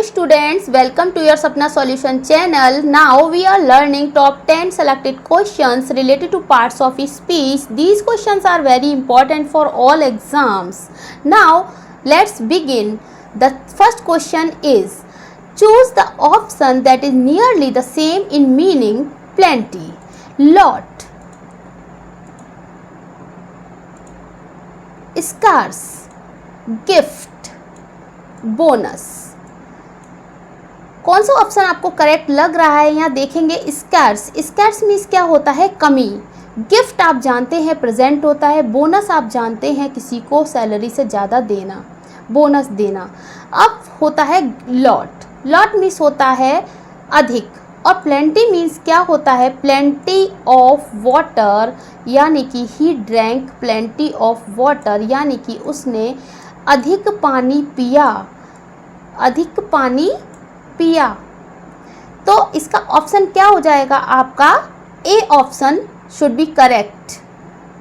students, welcome to your Sapna Solution channel. Now we are learning top 10 selected questions related to parts of speech. These questions are very important for all exams. Now let's begin. The first question is, choose the option that is nearly the same in meaning. Plenty, lot, scarce, gift, bonus. कौन सा option आपको correct लग रहा है? यहाँ देखेंगे scarce. Scarce means क्या होता है? कमी। गिफ्ट आप जानते हैं प्रेजेंट होता है। बोनस आप जानते हैं किसी को सैलरी से ज़्यादा देना, बोनस देना। अब होता है लॉट। लॉट मीन्स होता है अधिक। और प्लेंटी मीन्स क्या होता है? प्लेंटी ऑफ वाटर, यानी कि he drank plenty of water, यानी कि उसने अधिक पानी पिया, अधिक पानी पिया। तो इसका ऑप्शन क्या हो जाएगा आपका? A option should be correct.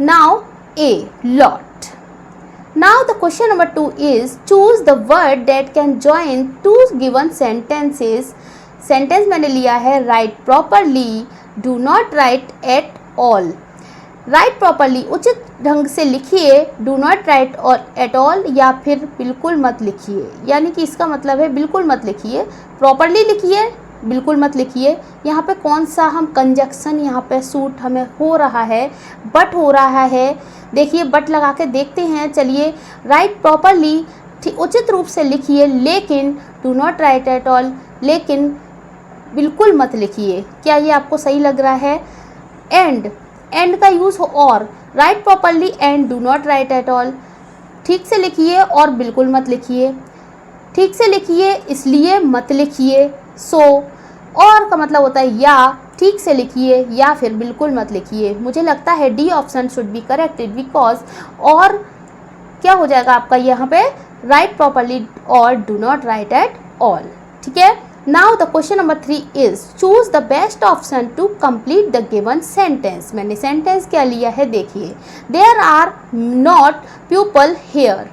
Now a, lot. Now the question number 2 is, choose the word that can join two given sentences. Sentence मैंने लिया है write properly, do not write at all. Write properly, उचित ढंग से लिखिए, do not write at all, या फिर बिल्कुल मत लिखिए। यानी कि इसका मतलब है बिल्कुल मत लिखिए, प्रॉपरली लिखिए, बिल्कुल मत लिखिए। यहाँ पे कौन सा हम कंजक्शन यहाँ पे सूट हमें हो रहा है? बट हो रहा है। देखिए बट लगा के देखते हैं। चलिए, राइट प्रॉपरली, उचित रूप से लिखिए, लेकिन do not write at all, लेकिन बिल्कुल मत लिखिए। क्या ये आपको सही लग रहा है? एंड, एंड का यूज़ हो, और right properly and do not write at all. ठीक से लिखिए और बिल्कुल मत लिखिए। ठीक से लिखिए इसलिए मत लिखिए। सो, और का मतलब होता है या। ठीक से लिखिए या फिर बिल्कुल मत लिखिए। मुझे लगता है D option should be corrected, because और क्या हो जाएगा आपका यहाँ पे? राइट प्रॉपरली और do not write at all. ठीक है। Now the question number 3 is, choose the best option to complete the given sentence. मैंने सेंटेंस क्या लिया है देखिए, there are not people here.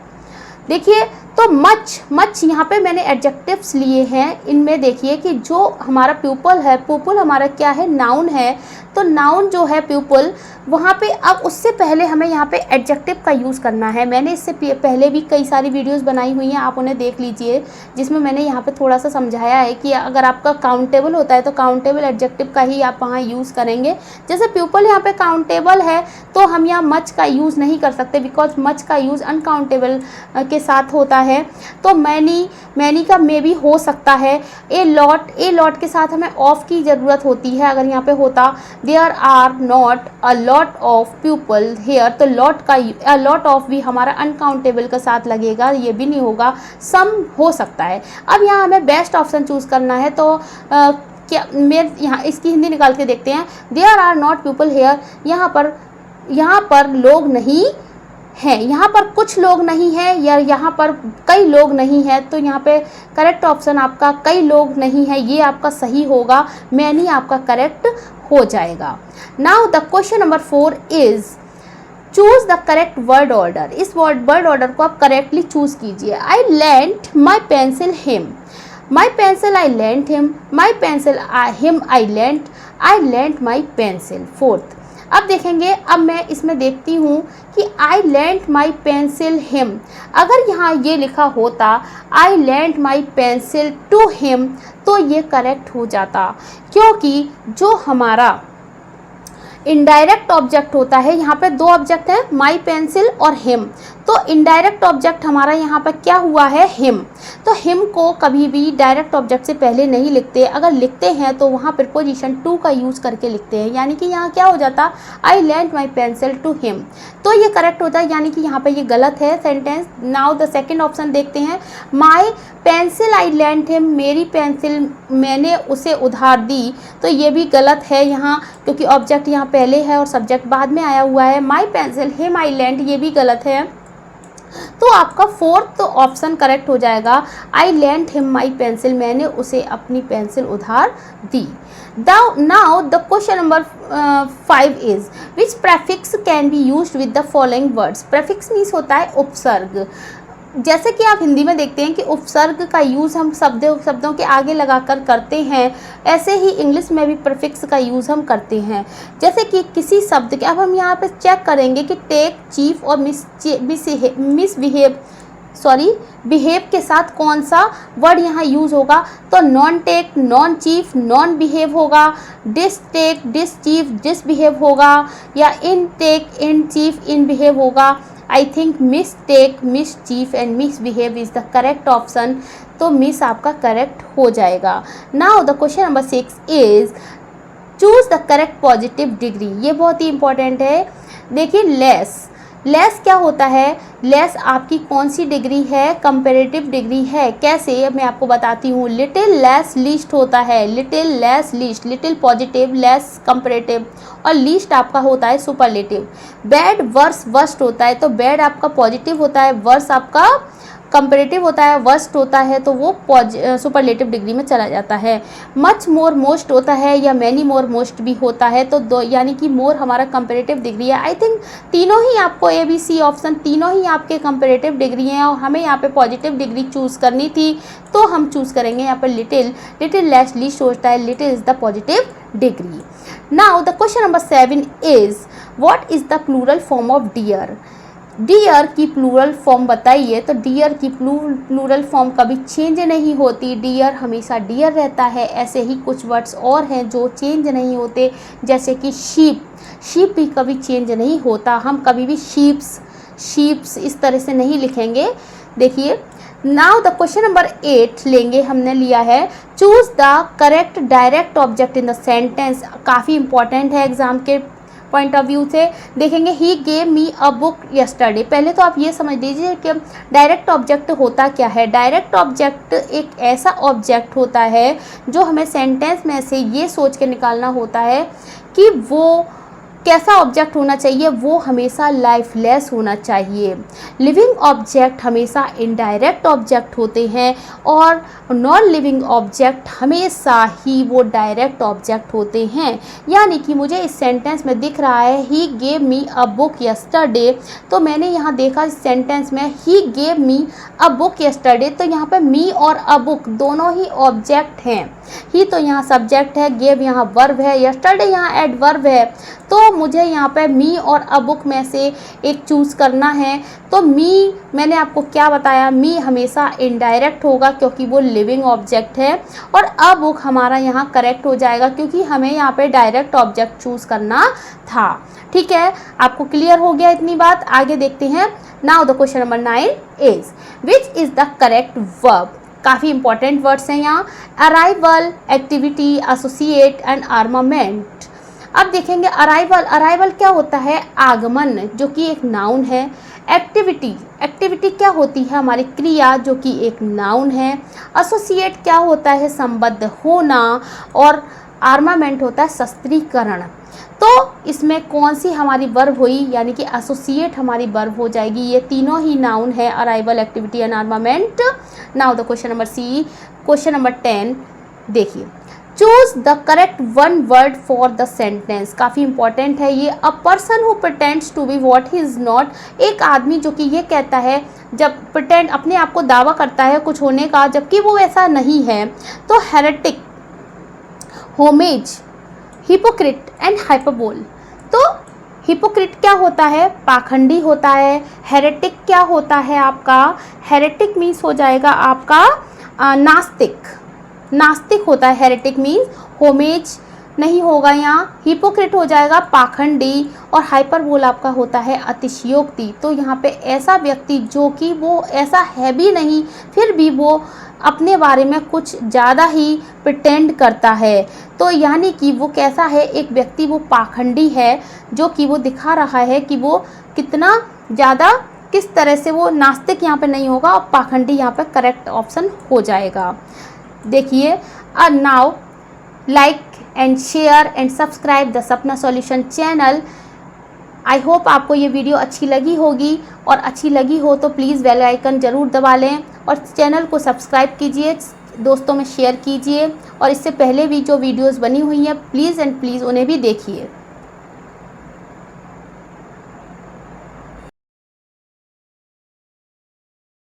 देखिए तो मच यहाँ पे मैंने एडजेक्टिव्स लिए हैं। इनमें देखिए कि जो हमारा प्यूपल है, प्यूपल हमारा क्या है? नाउन है। तो नाउन जो है प्यूपल, वहाँ पे अब उससे पहले हमें यहाँ पे एडजेक्टिव का यूज़ करना है। मैंने इससे पहले भी कई सारी वीडियोस बनाई हुई हैं, आप उन्हें देख लीजिए, जिसमें मैंने यहाँ पे थोड़ा सा समझाया है कि अगर आपका काउंटेबल होता है तो काउंटेबल एडजेक्टिव का ही आप वहाँ यूज़ करेंगे। जैसे प्यूपल यहाँ पे काउंटेबल है तो हम यहाँ मच का यूज़ नहीं कर सकते, बिकॉज मच का यूज़ अनकाउंटेबल के साथ होता है। तो मैनी का मे भी हो सकता है। ए लॉट के साथ हमें ऑफ की ज़रूरत होती है। अगर यहाँ पे होता there are not a lot of people here, तो लॉट ऑफ भी हमारा अनकाउंटेबल के साथ लगेगा, ये भी नहीं होगा। सम हो सकता है। अब यहाँ हमें बेस्ट ऑप्शन चूज़ करना है, तो क्या मैं यहाँ इसकी हिंदी निकाल के देखते हैं। There are not people here, यहाँ पर लोग नहीं हैं, यहाँ पर कुछ लोग नहीं हैं, या यहाँ पर कई लोग नहीं हैं। तो यहाँ पे करेक्ट ऑप्शन आपका कई लोग नहीं है, ये आपका सही होगा। मैनी आपका करेक्ट हो जाएगा। Now the question number 4 is, choose the correct word order. इस वर्ड ऑर्डर को आप करेक्टली चूज कीजिए। I lent my pencil him, my pencil I lent him, my pencil him I lent my pencil. Fourth, अब देखेंगे, अब मैं इसमें देखती हूँ कि I lent my pencil him. अगर यहाँ ये लिखा होता I lent my pencil to him, तो ये करेक्ट हो जाता, क्योंकि जो हमारा इनडायरेक्ट ऑब्जेक्ट होता है, यहाँ पे दो ऑब्जेक्ट हैं, माई पेंसिल और हिम। तो इनडायरेक्ट ऑब्जेक्ट हमारा यहाँ पर क्या हुआ है? हिम। तो हिम को कभी भी डायरेक्ट ऑब्जेक्ट से पहले नहीं लिखते। अगर लिखते हैं तो वहाँ प्रीपोजिशन टू का यूज़ करके लिखते हैं। यानी कि यहाँ क्या हो जाता? I lent my pencil to him, तो ये करेक्ट होता है। यानी कि यहाँ पे ये गलत है sentence. Now the second option देखते हैं, माई पेंसिल आई लेंट हिम, मेरी पेंसिल मैंने उसे उधार दी। तो ये भी गलत है यहाँ, क्योंकि ऑब्जेक्ट यहाँ पहले है और सब्जेक्ट बाद में आया हुआ है। माई पेंसिल हिम आई लेंट, ये भी गलत है। तो आपका फोर्थ ऑप्शन करेक्ट हो जाएगा, I lent him my pencil, मैंने उसे अपनी पेंसिल उधार दी। Now the question number 5 is, which prefix can be used with the following words. Prefix means होता है उपसर्ग। जैसे कि आप हिंदी में देखते हैं कि उपसर्ग का यूज़ हम शब्दों के आगे लगाकर करते हैं, ऐसे ही इंग्लिश में भी प्रीफिक्स का यूज़ हम करते हैं। जैसे कि किसी शब्द के, अब हम यहाँ पे चेक करेंगे कि टेक, चीफ और बिहेव के साथ कौन सा वर्ड यहाँ यूज़ होगा। तो non take, non chief, non behave होगा, dis take, dis chief, dis behave होगा, या in take, in chief, in behave होगा। I think mis take, mis chief and mis behave is the correct option. तो mis आपका correct हो जाएगा। Now the question number 6 is choose the correct positive degree. ये बहुत ही important है। देखिए less क्या होता है, लेस आपकी कौन सी डिग्री है, कंपेरेटिव डिग्री है। कैसे, मैं आपको बताती हूँ। लिटिल लेस लीस्ट होता है, little less least, little positive, less comparative, और लीस्ट आपका होता है सुपरलेटिव। बैड वर्स वर्स्ट होता है, तो बैड आपका पॉजिटिव होता है, वर्स आपका कंपेरेटिव होता है, वर्स्ट होता है तो वो सुपरलेटिव डिग्री में चला जाता है। मच मोर मोस्ट होता है, या मैनी मोर मोस्ट भी होता है, तो दो, यानी कि मोर हमारा कंपेरेटिव डिग्री है। आई थिंक तीनों ही आपको ABC ऑप्शन तीनों ही आपके कंपेरेटिव डिग्री हैं, और हमें यहाँ पे पॉजिटिव डिग्री चूज़ करनी थी, तो हम चूज़ करेंगे यहाँ पर लिटिल। लिटिल लेस लीस्ट होता है, little is the positive degree. Now the question number 7 is what is the plural form of deer. Deer की प्लूरल फॉर्म बताइए। तो डियर की प्लूरल फॉर्म कभी चेंज नहीं होती, डियर हमेशा डियर रहता है। ऐसे ही कुछ वर्ड्स और हैं जो चेंज नहीं होते, जैसे कि शीप भी कभी चेंज नहीं होता। हम कभी भी शीप्स इस तरह से नहीं लिखेंगे। देखिए, नाउ द क्वेश्चन नंबर 8 लेंगे, हमने लिया है choose the correct direct object in the sentence. काफ़ी इंपॉर्टेंट है एग्जाम के पॉइंट ऑफ व्यू से। देखेंगे he gave me a book yesterday. पहले तो आप ये समझ लीजिए कि डायरेक्ट ऑब्जेक्ट होता क्या है। डायरेक्ट ऑब्जेक्ट एक ऐसा ऑब्जेक्ट होता है जो हमें सेंटेंस में से ये सोच के निकालना होता है कि वो कैसा ऑब्जेक्ट होना चाहिए, वो हमेशा लाइफलेस होना चाहिए। लिविंग ऑब्जेक्ट हमेशा इनडायरेक्ट ऑब्जेक्ट होते हैं, और नॉन लिविंग ऑब्जेक्ट हमेशा ही वो डायरेक्ट ऑब्जेक्ट होते हैं। यानी कि मुझे इस सेंटेंस में दिख रहा है he gave me a book yesterday, तो मैंने यहाँ देखा इस सेंटेंस में he gave me a book yesterday, तो यहाँ पे मी और अ बुक दोनों ही ऑब्जेक्ट हैं। ही तो यहाँ सब्जेक्ट है, गेव यहाँ वर्ब है, यस्टरडे यहाँ एडवर्ब है। तो मुझे यहाँ पे मी और अ बुक में से एक चूज़ करना है। तो मी, मैंने आपको क्या बताया, मी हमेशा इनडायरेक्ट होगा क्योंकि वो लिविंग ऑब्जेक्ट है, और अ बुक हमारा यहाँ करेक्ट हो जाएगा क्योंकि हमें यहाँ पे डायरेक्ट ऑब्जेक्ट चूज़ करना था। ठीक है, आपको क्लियर हो गया इतनी बात। आगे देखते हैं। Now the question number 9 is which is the correct verb. काफ़ी इंपॉर्टेंट वर्ड्स हैं यहाँ, arrival, activity, associate and armament. अब देखेंगे अराइवल क्या होता है, आगमन, जो कि एक नाउन है। एक्टिविटी क्या होती है, हमारी क्रिया, जो कि एक नाउन है। एसोसिएट क्या होता है, संबद्ध होना, और आर्मामेंट होता है शस्त्रीकरण। तो इसमें कौन सी हमारी वर्ब हुई, यानी कि एसोसिएट हमारी वर्ब हो जाएगी। ये तीनों ही नाउन है, arrival, activity and armament. Now the question number C, question number 10 देखिए, choose the correct one word for the sentence. काफ़ी इंपॉर्टेंट है ये। A person who pretends to be what he is not. एक आदमी जो कि ये कहता है, जब प्रिटेंड अपने आप को दावा करता है कुछ होने का जबकि वो ऐसा नहीं है, तो heretic, homage, hypocrite and hyperbole. तो हिपोक्रिट क्या होता है, पाखंडी होता है। हेरेटिक क्या होता है आपका, हेरेटिक मीन्स हो जाएगा आपका नास्तिक होता है हेरेटिक मीन्स। होमेज नहीं होगा यहाँ, हिपोक्रिट हो जाएगा पाखंडी, और हाइपरबोल आपका होता है अतिशयोक्ति। तो यहाँ पे ऐसा व्यक्ति जो कि वो ऐसा है भी नहीं, फिर भी वो अपने बारे में कुछ ज़्यादा ही प्रिटेंड करता है। तो यानी कि वो कैसा है, एक व्यक्ति वो पाखंडी है, जो कि वो दिखा रहा है कि वो कितना ज़्यादा, किस तरह से वो नास्तिक यहाँ पे नहीं होगा, और पाखंडी यहाँ पे करेक्ट ऑप्शन हो जाएगा। देखिए, now like and share and subscribe the सपना सॉल्यूशन चैनल। आई होप आपको ये वीडियो अच्छी लगी होगी, और अच्छी लगी हो तो प्लीज़ बेल आइकन ज़रूर दबा लें, और चैनल को सब्सक्राइब कीजिए, दोस्तों में शेयर कीजिए, और इससे पहले भी जो वीडियोस बनी हुई हैं प्लीज़ एंड प्लीज़ उन्हें भी देखिए।